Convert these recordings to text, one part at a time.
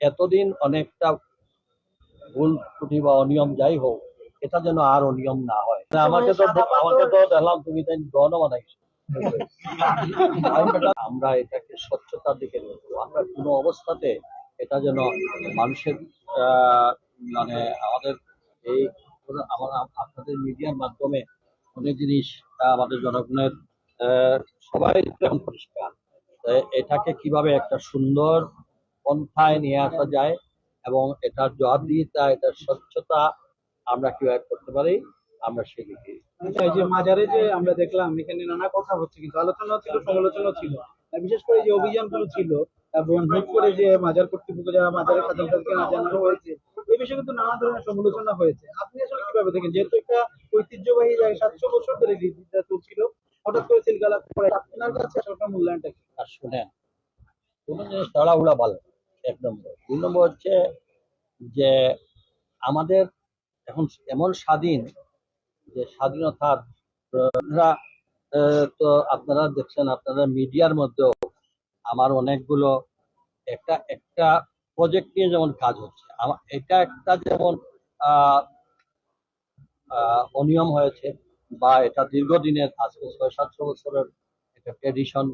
এতদিন অনেকটা ভুল ত্রুটি বা অনিয়ম যাই হোক, এটা যেন আর অনিয়ম না হয়। আমাকে তো দেখলাম তুমি তাই গণ বানাইছো। আমরা এটাকে স্বচ্ছতার দিকে নিয়ে যাবো। আমরা কোনো অবস্থাতে এটা যেন মানুষের মানে আমাদের এই আপনাদের মিডিয়ার মাধ্যমে অনেক জিনিস আমাদের জনগণের সবাই এখন পরিষ্কার, এটাকে কিভাবে একটা সুন্দর পন্থায় নিয়ে আসা যায় এবং এটার জবাবদিহিতা, এটার স্বচ্ছতা আমরা কিভাবে করতে পারি, আমরা সেদিকে। আচ্ছা, এই যে মাজারে যে আমরা দেখলাম এখানে নানা কথা হচ্ছে, কিন্তু আলোচনা ছিল, সমালোচনা ছিল, বিশেষ করে যে অভিযানগুলো ছিল এবং হুট করে যে মাজার কর্তৃপক্ষ যারা মাজারের খাদ্যকে না জানানো হয়েছে, এই বিষয়ে কিন্তু নানা ধরনের সমালোচনা হয়েছে। আপনি আসলে কিভাবে দেখেন, যেহেতু একটা ঐতিহ্যবাহী 700 বছর ধরে রীতিটা চলছিল, হঠাৎ করে সিলগালা করে আপনার কাছে আসলে মূল্যায়নটা কি? আর শুনেন, কোন জিনিস তাড়াহুড়া ভালো, 1 নম্বর। 2 নম্বর হচ্ছে যে আমাদের এখন এমন স্বাধীন যে স্বাধীনতার তো আপনারা দেখছেন, আপনারা মিডিয়ার মধ্যেও আমার অনেকগুলো একটা একটা প্রজেক্ট নিয়ে যেমন কাজ হচ্ছে, এটা একটা যেমন অনিয়ম হয়েছে বা এটা দীর্ঘদিনের, আজকে 600-700 বছরের একটা ট্রেডিশন,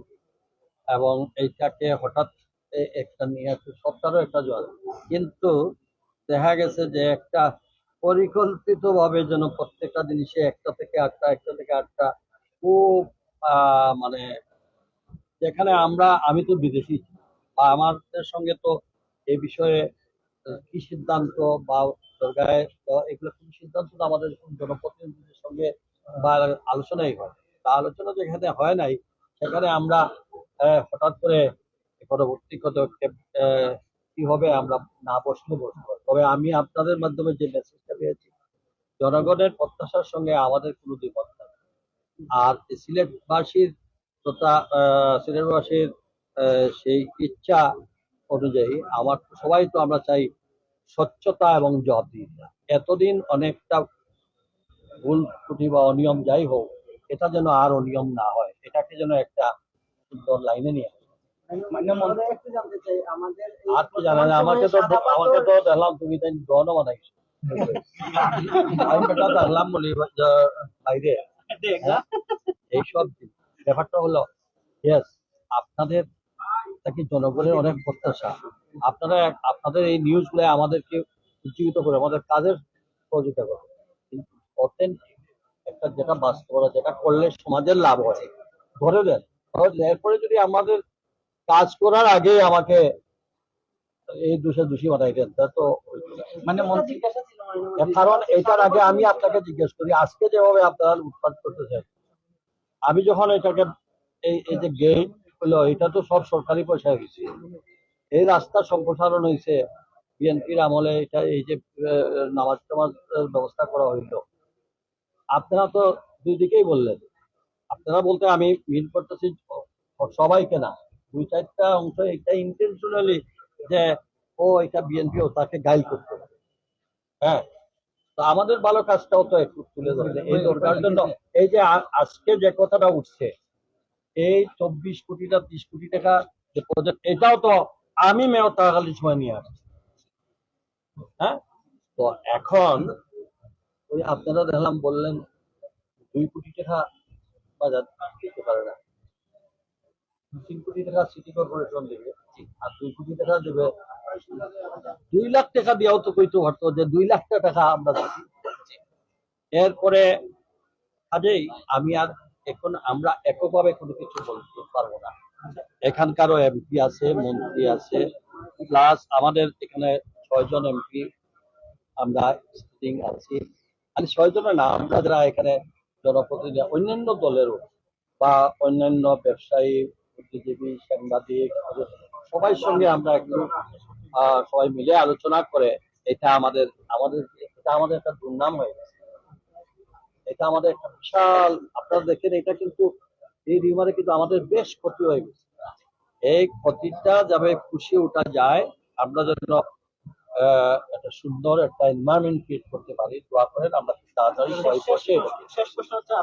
এবং এইটাকে হঠাৎ একটা নিয়ে সরকারও একটা জল, কিন্তু দেখা গেছে যে একটা পরিকল্পিত ভাবে যেন প্রত্যেকটা জিনিসে একটা থেকে আটটা খুব মানে যেখানে আমি তো বিদেশি বা আমাদের সঙ্গে তো এই বিষয়ে কি সিদ্ধান্ত বা সরকারের এগুলো কোন সিদ্ধান্ত তো আমাদের জনপ্রতিনিধিদের সঙ্গে বা আলোচনাই হয়, তা আলোচনা যেখানে হয় নাই সেখানে আমরা হঠাৎ করে পরবর্তী পদক্ষেপ কি হবে আমরা না বসলে বসবো। তবে আমি আপনাদের মাধ্যমে যে মেসেজটা পেয়েছি, জনগণের প্রত্যাশার সঙ্গে আমাদের কোনো দ্বিমত নেই। আর সিলেটবাসীর তথা সিলেটবাসীর সেই ইচ্ছা অনুযায়ী সবাই তো আমরা চাই স্বচ্ছতা এবং জবাবদিহিতা। এতদিন অনেকটা ভুল ত্রুটি বা অনিয়ম যাই হোক, এটা যেন আর অনিয়ম না হয়, এটাকে যেন একটা সুন্দর লাইনে নিয়ে আসে। আর কি জানেন, আমাকে তো দেখলাম তুমি তাই গণ বানাইছো। আমি বেটা দেখলাম বলি বাইরে এইসব ব্যাপারটা হলো, ইয়েস, আপনাদের নাকি জনগণের অনেক প্রত্যাশা, আপনাদের এই নিউজ গুলো আমাদেরকে উজ্জীবিত করে আমাদের কাজের সহযোগিতা করে, কিন্তু অথেন্টিক একটা যেটা বাস্তবতা, যেটা করলে সমাজের লাভ হয় ধরে দেন, এরপরে যদি আমাদের কাজ করার আগে আমাকে এই দোষী বানাই দেন, তা তো মানে কারণ এটার আগে আমি আপনাকে জিজ্ঞেস করি, আজকে যেভাবে আপনারা উৎপাদ করতেছেন, আমি যখন এটাকে এই যে গেট হলো, এটা তো সব সরকারি পয়সায় হয়েছে, এই রাস্তা সম্প্রসারণ হয়েছে বিএনপির আমলে, এটা এই যে নামাজ টামাজ ব্যবস্থা করা হইলো, আপনারা তো দুই দিকেই বললেন। আপনারা বলতে আমি মিন করতেছি সবাইকে না, 2-4টা অংশ এটা ইন্টেনশনালি যে ও এটা বিএনপি, ও তাকে গাইল করতে, হ্যাঁ, তো আমাদের ভালো কাজটাও তো একটু তুলে ধরবে এই দরকার জন্য। এই যে আজকে যে কথাটা উঠছে, এই 24 কোটিটা 30 কোটি টাকা যে প্রজেক্ট, এটাও তো আমি মেয়র থাকাকালীন সময় নিয়ে আসছি। হ্যাঁ, তো এখন ওই আপনারা দেখলাম বললেন 2 কোটি টাকা বাজার দিতে পারে না, 3 কোটি টাকা সিটি কর্পোরেশন দেবে, আর 2 কোটি টাকা দেবে, 2 লাখ টাকা দিয়েও তো কইতে পারতো যে 2 লাখ টাকা আমরা দিচ্ছি। এরপরে কাজেই আমি আর এখন আমরা এককভাবে কোনো কিছু বলতে পারবো না। এখানকারও এমপি আছে, মন্ত্রী আছে, প্লাস আমাদের এখানে 6 জন এমপি আমরা সিটিং আছি, আমি 6 জনের না, আমরা যারা এখানে জনপ্রতিনিধি অন্যান্য দলেরও বা অন্যান্য ব্যবসায়ী, বুদ্ধিজীবী, সাংবাদিক, সবাই সঙ্গে আমরা একটু সবাই মিলে আলোচনা করে এটা আমাদের একটা দুর্নাম হয়ে গেছে, এটা আমাদের একটা বিশাল, আপনারা দেখেন এটা কিন্তু এই রিমারে কিন্তু আমাদের বেশ ক্ষতি হয়ে গেছে, এই ক্ষতিটা যাবে পুষিয়ে ওঠা যায়, আমরা যেন একটা সুন্দর একটা এনভায়রনমেন্ট ক্রিয়েট করতে পারি। দোয়া করেন, আমরা তাড়াতাড়ি সবাই বসে। শেষ প্রশ্ন হচ্ছে